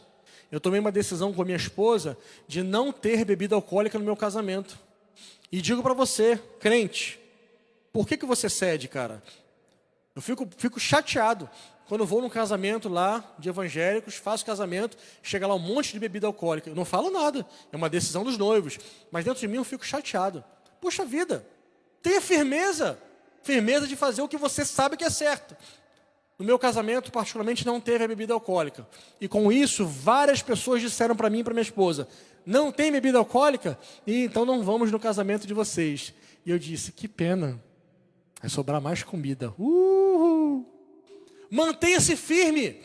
eu tomei uma decisão com a minha esposa de não ter bebida alcoólica no meu casamento. E digo para você, crente, por que você cede, cara? Eu fico chateado quando eu vou num casamento lá de evangélicos, faço casamento, chega lá um monte de bebida alcoólica. Eu não falo nada, é uma decisão dos noivos. Mas dentro de mim eu fico chateado. Puxa vida, tenha firmeza de fazer o que você sabe que é certo. No meu casamento, particularmente, não teve a bebida alcoólica. E com isso, várias pessoas disseram para mim e para minha esposa: não tem bebida alcoólica? E então não vamos no casamento de vocês. E eu disse: que pena, vai sobrar mais comida. Mantenha-se firme,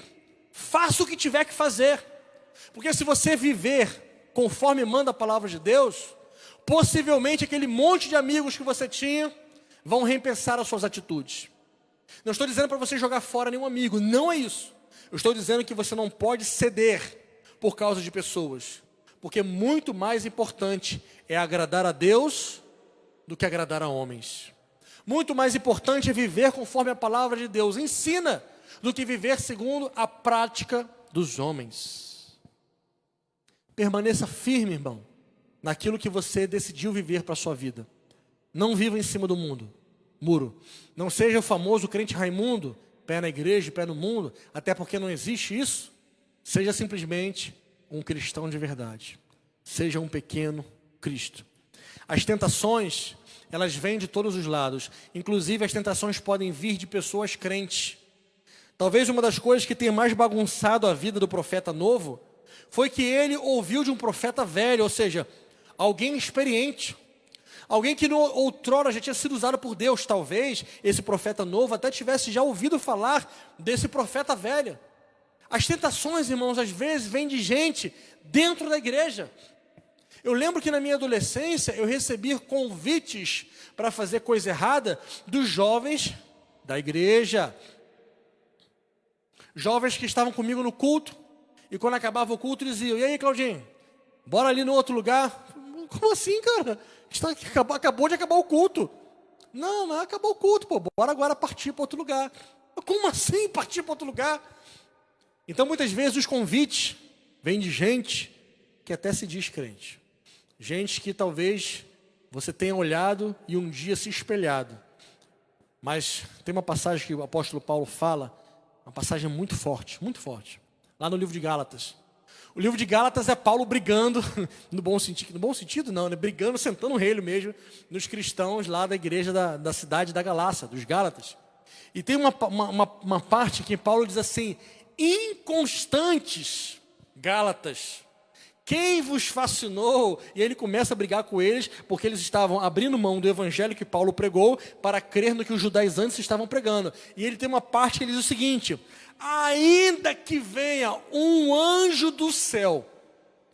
faça o que tiver que fazer. Porque se você viver conforme manda a palavra de Deus, possivelmente aquele monte de amigos que você tinha vão repensar as suas atitudes. Não estou dizendo para você jogar fora nenhum amigo, não é isso. Eu estou dizendo que você não pode ceder por causa de pessoas. Porque muito mais importante é agradar a Deus do que agradar a homens. Muito mais importante é viver conforme a palavra de Deus ensina do que viver segundo a prática dos homens. Permaneça firme, irmão, naquilo que você decidiu viver para a sua vida. Não viva em cima do muro. Não seja o famoso crente Raimundo, pé na igreja, pé no mundo, até porque não existe isso. Seja simplesmente um cristão de verdade. Seja um pequeno Cristo. As tentações, elas vêm de todos os lados. Inclusive as tentações podem vir de pessoas crentes. Talvez uma das coisas que tenha mais bagunçado a vida do profeta novo foi que ele ouviu de um profeta velho, ou seja, alguém experiente, alguém que outrora já tinha sido usado por Deus. Talvez esse profeta novo até tivesse já ouvido falar desse profeta velho. As tentações, irmãos, às vezes vêm de gente dentro da igreja. Eu lembro que na minha adolescência eu recebi convites para fazer coisa errada dos jovens da igreja. Jovens que estavam comigo no culto, e quando acabava o culto diziam: e aí, Claudinho, bora ali no outro lugar? Como assim, cara? Acabou de acabar o culto. Não, mas acabou o culto, pô, bora agora partir para outro lugar. Como assim partir para outro lugar? Então muitas vezes os convites vêm de gente que até se diz crente. Gente que talvez você tenha olhado e um dia se espelhado. Mas tem uma passagem que o apóstolo Paulo fala, uma passagem muito forte, lá no livro de Gálatas. O livro de Gálatas é Paulo brigando, no bom sentido não, né? Brigando, sentando o relho mesmo, nos cristãos lá da igreja da cidade da Galácia, dos Gálatas. E tem uma parte que Paulo diz assim: inconstantes Gálatas, quem vos fascinou? E ele começa a brigar com eles, porque eles estavam abrindo mão do evangelho que Paulo pregou para crer no que os judaizantes estavam pregando. E ele tem uma parte que ele diz o seguinte: ainda que venha um anjo do céu,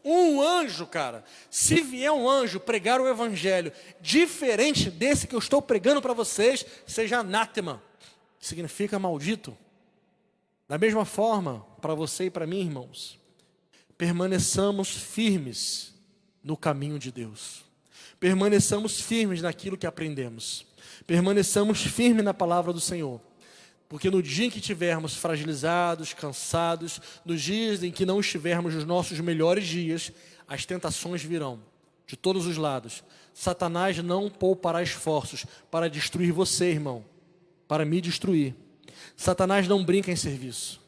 um anjo, cara, se vier um anjo pregar o evangelho diferente desse que eu estou pregando para vocês, seja anátema, significa maldito. Da mesma forma, para você e para mim, irmãos, permaneçamos firmes no caminho de Deus. Permaneçamos firmes naquilo que aprendemos. Permaneçamos firmes na palavra do Senhor. Porque no dia em que estivermos fragilizados, cansados, nos dias em que não estivermos nos nossos melhores dias, as tentações virão de todos os lados. Satanás não poupará esforços para destruir você, irmão, para me destruir. Satanás não brinca em serviço.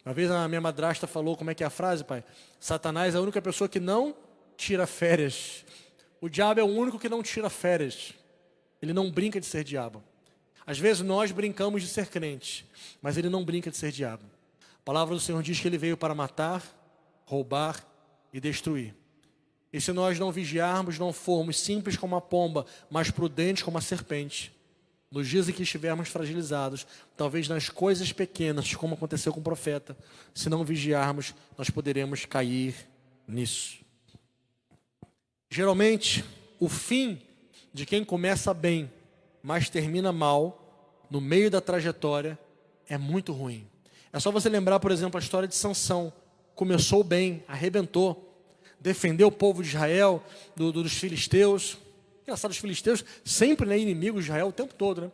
Uma vez a minha madrasta falou, como é que é a frase, pai? Satanás é a única pessoa que não tira férias. O diabo é o único que não tira férias. Ele não brinca de ser diabo. Às vezes nós brincamos de ser crente, mas ele não brinca de ser diabo. A palavra do Senhor diz que ele veio para matar, roubar e destruir. E se nós não vigiarmos, não formos simples como a pomba, mas prudentes como a serpente, nos dias em que estivermos fragilizados, talvez nas coisas pequenas, como aconteceu com o profeta, se não vigiarmos, nós poderemos cair nisso. Geralmente, o fim de quem começa bem, mas termina mal, no meio da trajetória, é muito ruim. É só você lembrar, por exemplo, a história de Sansão. Começou bem, arrebentou, defendeu o povo de Israel dos filisteus. Engraçado, os filisteus sempre, né, inimigos de Israel o tempo todo, né?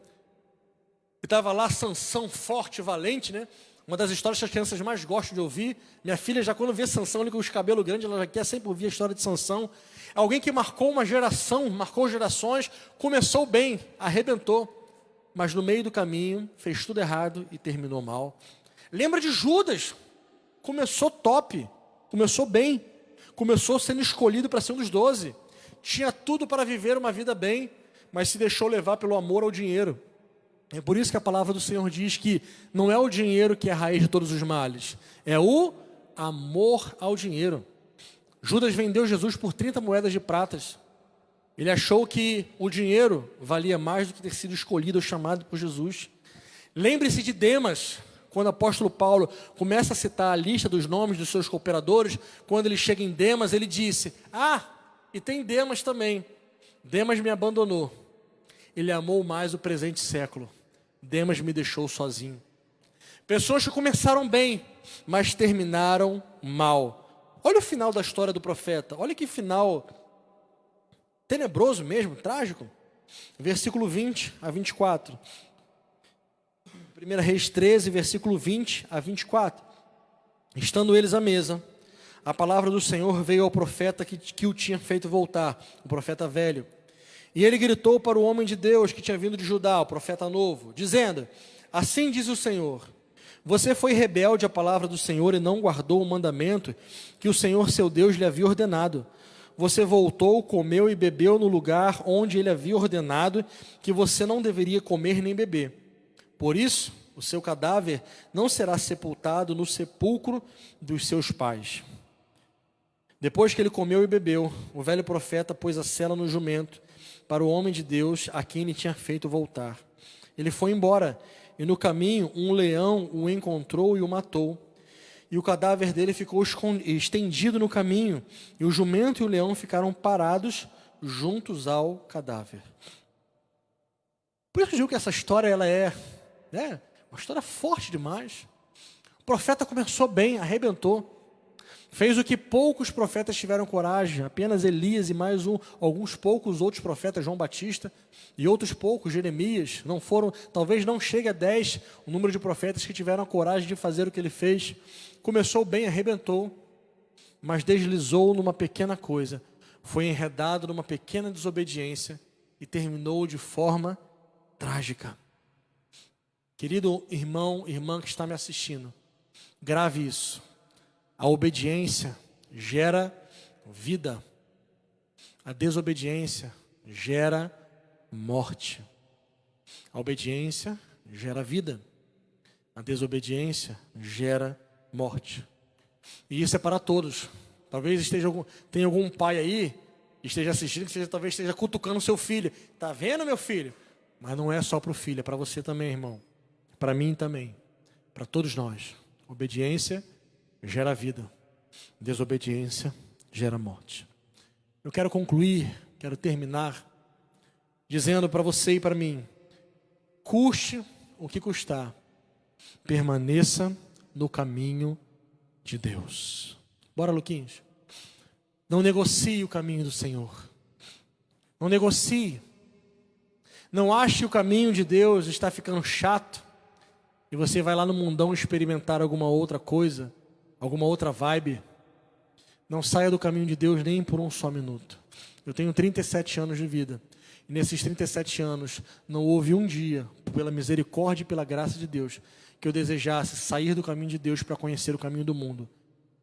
E estava lá Sansão forte, valente, né? Uma das histórias que as crianças mais gostam de ouvir. Minha filha, já quando vê Sansão ali com os cabelos grandes, ela já quer sempre ouvir a história de Sansão. Alguém que marcou uma geração, marcou gerações, começou bem, arrebentou, mas no meio do caminho fez tudo errado e terminou mal. Lembra de Judas? Começou top, começou bem, começou sendo escolhido para ser um dos 12. Tinha tudo para viver uma vida bem, mas se deixou levar pelo amor ao dinheiro. É por isso que a palavra do Senhor diz que não é o dinheiro que é a raiz de todos os males, é o amor ao dinheiro. Judas vendeu Jesus por 30 moedas de pratas. Ele achou que o dinheiro valia mais do que ter sido escolhido ou chamado por Jesus. Lembre-se de Demas, quando o apóstolo Paulo começa a citar a lista dos nomes dos seus cooperadores. Quando ele chega em Demas, ele disse: e tem Demas também. Demas me abandonou. Ele amou mais o presente século. Demas me deixou sozinho. Pessoas que começaram bem, mas terminaram mal. Olha o final da história do profeta. Olha que final tenebroso mesmo, trágico. Versículo 20 a 24. 1 Reis 13, versículo 20 a 24. Estando eles à mesa, a palavra do Senhor veio ao profeta que o tinha feito voltar, o profeta velho. E ele gritou para o homem de Deus que tinha vindo de Judá, o profeta novo, dizendo: assim diz o Senhor, você foi rebelde à palavra do Senhor e não guardou o mandamento que o Senhor seu Deus lhe havia ordenado. Você voltou, comeu e bebeu no lugar onde ele havia ordenado que você não deveria comer nem beber. Por isso, o seu cadáver não será sepultado no sepulcro dos seus pais. Depois que ele comeu e bebeu, o velho profeta pôs a sela no jumento para o homem de Deus a quem ele tinha feito voltar. Ele foi embora, e no caminho um leão o encontrou e o matou. E o cadáver dele ficou estendido no caminho, e o jumento e o leão ficaram parados juntos ao cadáver. Por isso que eu digo que essa história ela é uma história forte demais. O profeta começou bem, arrebentou. Fez o que poucos profetas tiveram coragem, apenas Elias e mais alguns poucos outros profetas, João Batista, e outros poucos, Jeremias, talvez não chegue a 10 o número de profetas que tiveram a coragem de fazer o que ele fez. Começou bem, arrebentou, mas deslizou numa pequena coisa, foi enredado numa pequena desobediência e terminou de forma trágica. Querido irmão, irmã que está me assistindo, grave isso. A obediência gera vida. A desobediência gera morte. A obediência gera vida. A desobediência gera morte. E isso é para todos. Talvez tenha algum pai aí que esteja assistindo, talvez esteja cutucando o seu filho. Está vendo, meu filho? Mas não é só para o filho, é para você também, irmão. Para mim também. Para todos nós. Obediência gera vida. Desobediência gera morte. Eu quero concluir, quero terminar dizendo para você e para mim: custe o que custar, permaneça no caminho de Deus. Bora, Luquinhos? Não negocie o caminho do Senhor. Não negocie. Não ache que o caminho de Deus está ficando chato e você vai lá no mundão experimentar alguma outra coisa, alguma outra vibe. Não saia do caminho de Deus nem por um só minuto. Eu tenho 37 anos de vida. E nesses 37 anos, não houve um dia, pela misericórdia e pela graça de Deus, que eu desejasse sair do caminho de Deus para conhecer o caminho do mundo.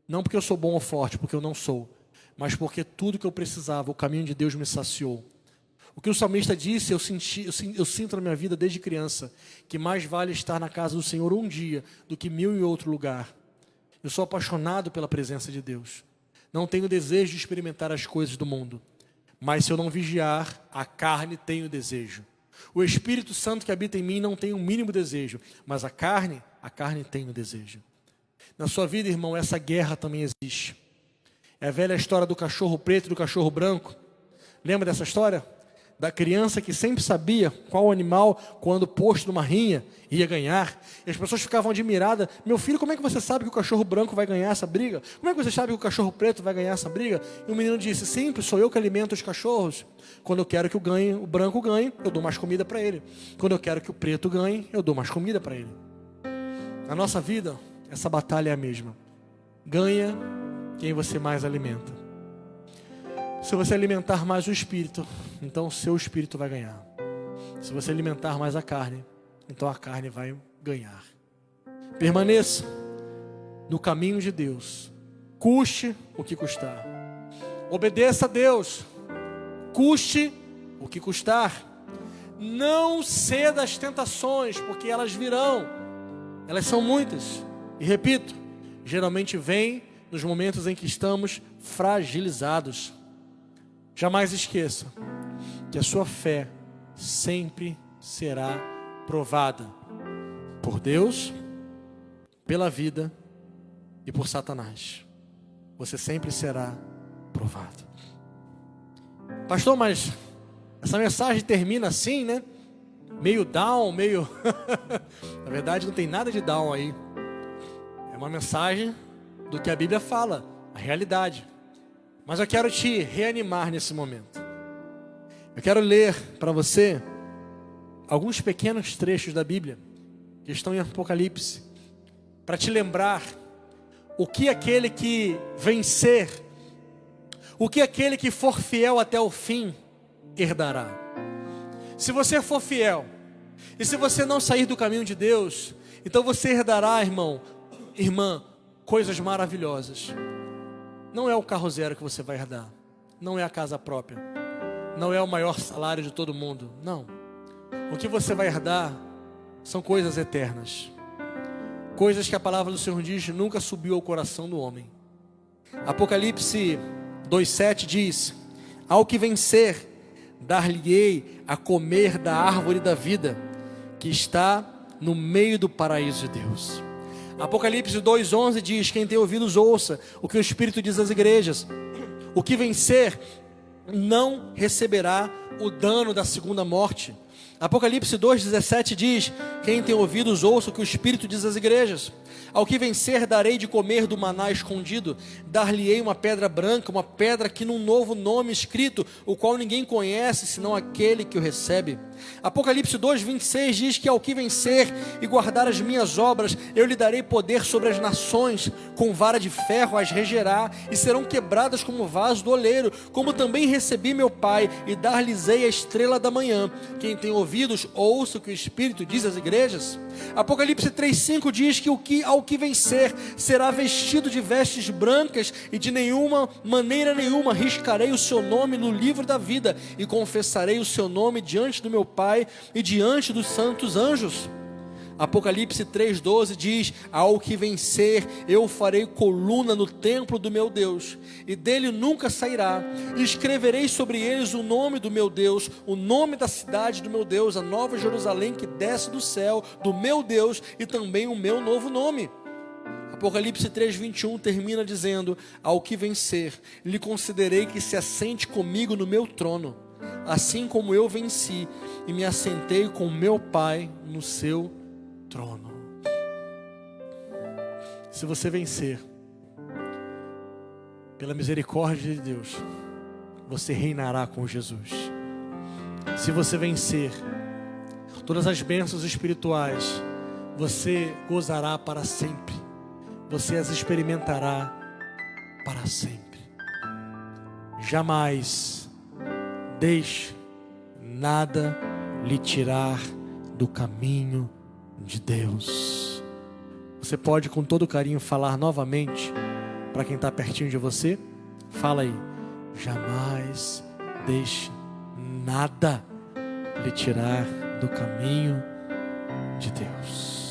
Não porque eu sou bom ou forte, porque eu não sou, mas porque tudo que eu precisava, o caminho de Deus me saciou. O que o salmista disse, eu sinto na minha vida desde criança, que mais vale estar na casa do Senhor um dia do que 1000 em outro lugar. Eu sou apaixonado pela presença de Deus. Não tenho desejo de experimentar as coisas do mundo. Mas se eu não vigiar, a carne tem o desejo. O Espírito Santo que habita em mim não tem o mínimo desejo, mas a carne tem o desejo. Na sua vida, irmão, essa guerra também existe. É a velha história do cachorro preto e do cachorro branco. Lembra dessa história? Da criança que sempre sabia qual animal, quando posto numa rinha, ia ganhar. E as pessoas ficavam admiradas. Meu filho, como é que você sabe que o cachorro branco vai ganhar essa briga? Como é que você sabe que o cachorro preto vai ganhar essa briga? E o menino disse: simples, sou eu que alimento os cachorros. Quando eu quero que o branco ganhe, eu dou mais comida para ele. Quando eu quero que o preto ganhe, eu dou mais comida para ele. Na nossa vida, essa batalha é a mesma. Ganha quem você mais alimenta. Se você alimentar mais o espírito, então o seu espírito vai ganhar. Se você alimentar mais a carne, então a carne vai ganhar. Permaneça no caminho de Deus, custe o que custar. Obedeça a Deus, custe o que custar. Não ceda às tentações, porque elas virão. Elas são muitas. E repito, geralmente vêm nos momentos em que estamos fragilizados. Jamais esqueça que a sua fé sempre será provada por Deus, pela vida e por Satanás. Você sempre será provado. Pastor, mas essa mensagem termina assim, né? Meio down, meio... Na verdade, não tem nada de down aí. É uma mensagem do que a Bíblia fala, a realidade. Mas eu quero te reanimar nesse momento. Eu quero ler para você alguns pequenos trechos da Bíblia que estão em Apocalipse, para te lembrar o que aquele que vencer, o que aquele que for fiel até o fim herdará. Se você for fiel, e se você não sair do caminho de Deus, então você herdará, irmão, irmã, coisas maravilhosas. Não é o carro zero que você vai herdar. Não é a casa própria. Não é o maior salário de todo mundo. Não. O que você vai herdar são coisas eternas. Coisas que a palavra do Senhor diz nunca subiu ao coração do homem. Apocalipse 2,7 diz: ao que vencer, dar-lhe-ei a comer da árvore da vida, que está no meio do paraíso de Deus. Apocalipse 2,11 diz: quem tem ouvidos ouça o que o Espírito diz às igrejas. O que vencer não receberá o dano da segunda morte. Apocalipse 2,17 diz: quem tem ouvidos ouça o que o Espírito diz às igrejas. Ao que vencer darei de comer do maná escondido, dar-lhe-ei uma pedra branca, uma pedra que num novo nome escrito, o qual ninguém conhece, senão aquele que o recebe. Apocalipse 2,26 diz que ao que vencer e guardar as minhas obras, eu lhe darei poder sobre as nações, com vara de ferro as regerá, e serão quebradas como vaso do oleiro, como também recebi meu Pai, e dar-lhes-ei a estrela da manhã. Quem tem ouvidos, ouça o que o Espírito diz às igrejas. Apocalipse 3,5 diz que ao que vencer será vestido de vestes brancas, e de maneira nenhuma riscarei o seu nome no livro da vida, e confessarei o seu nome diante do meu Pai e diante dos santos anjos. Apocalipse 3,12 diz: ao que vencer eu farei coluna no templo do meu Deus, e dele nunca sairá, e escreverei sobre eles o nome do meu Deus, o nome da cidade do meu Deus, a nova Jerusalém que desce do céu do meu Deus, e também o meu novo nome. Apocalipse 3,21 termina dizendo: ao que vencer, lhe concederei que se assente comigo no meu trono, assim como eu venci e me assentei com meu Pai no seu trono. Se você vencer, pela misericórdia de Deus, você reinará com Jesus. Se você vencer todas as bênçãos espirituais, você gozará para sempre. Você as experimentará para sempre. Jamais deixe nada lhe tirar do caminho de Deus. Você pode com todo carinho falar novamente para quem está pertinho de você? Fala aí: jamais deixe nada lhe tirar do caminho de Deus.